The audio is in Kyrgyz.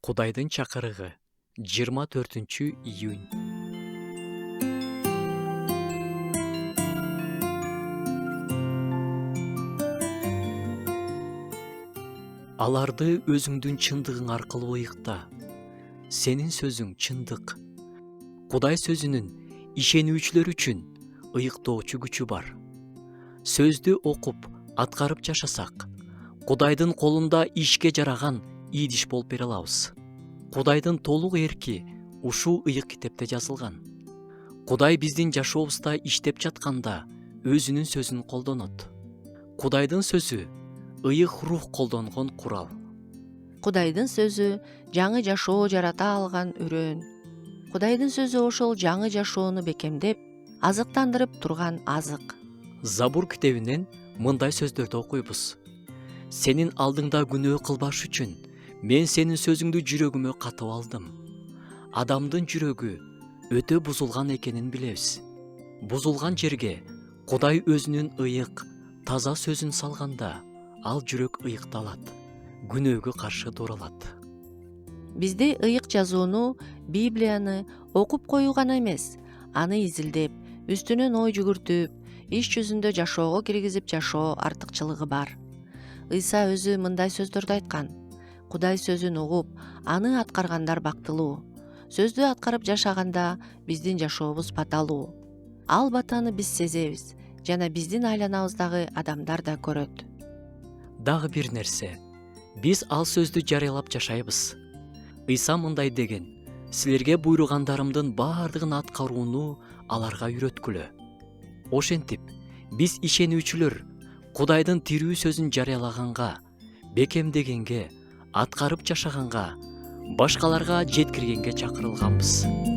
Кудайдын чакырыгы 24-июнь. Аларды өзүңдүн чындыгың аркылуу ыйыкта. Сенин сөзүң чындык. Кудай сөзүнүн ишенүүчүлөр үчүн ыйыктоочу күчү бар. Сөздү окуп, аткарып жашасак, Кудайдын колунда ишке жараган идиш болуп бере алабыз. Кудайдын толук эрки ушул ыйык китепте жазылган. Кудай биздин жашообузда иштеп жатканда өзүнүн сөзүн колдонот. Кудайдын сөзү ыйык рух колдонгон курал. Кудайдын сөзү жаңы жашоо жарата алган үрөөн. Кудайдын сөзү ошол жаңы жашоону бекемдеп, азыктандырып турган азык. Забур китебинен мындай сөздөрдү окуйбуз. Сенин алдыңда күнөө кылбаш үчүн мен сенин сөзүңдү жүрөгүмө катып алдым. Адамдын жүрөгү өтө бузулган экенин билебиз. Бузулган жерге Кудай өзүнүн ыйык, таза сөзүн салганда, ал жүрөк ыйыкталат, күнөөгө каршы туралат. Бизде ыйык жазууну, Библияны окуп коюу гана эмес, аны изилдеп, үстүнөн ой жүгүртүп, иш жүзүндө жашоого киргизип жашоо артыкчылыгы бар. Ыйса өзү мындай сөздөрдү айткан: Кудай сөзүн угуп, аны аткаргандар бактылуу. Сөздү аткарып жашаганда биздин жашообуз баталуу. Ал батаны биз сезебиз жана биздин айланабыздагы адамдар да көрөт. Дагы бир нерсе, биз ал сөздү жарыялап жашайбыз. Ыйса мындай деген: силерге буйругандарымдын баардыгын аткарууну аларга үйрөткүлө. Ошентип, биз ишенүүчүлөр Кудайдын тирүү сөзүн жарыялаганга, бекемдегенге, аткарып жашаганга, башкаларга жеткиргенге чакырылганбыз.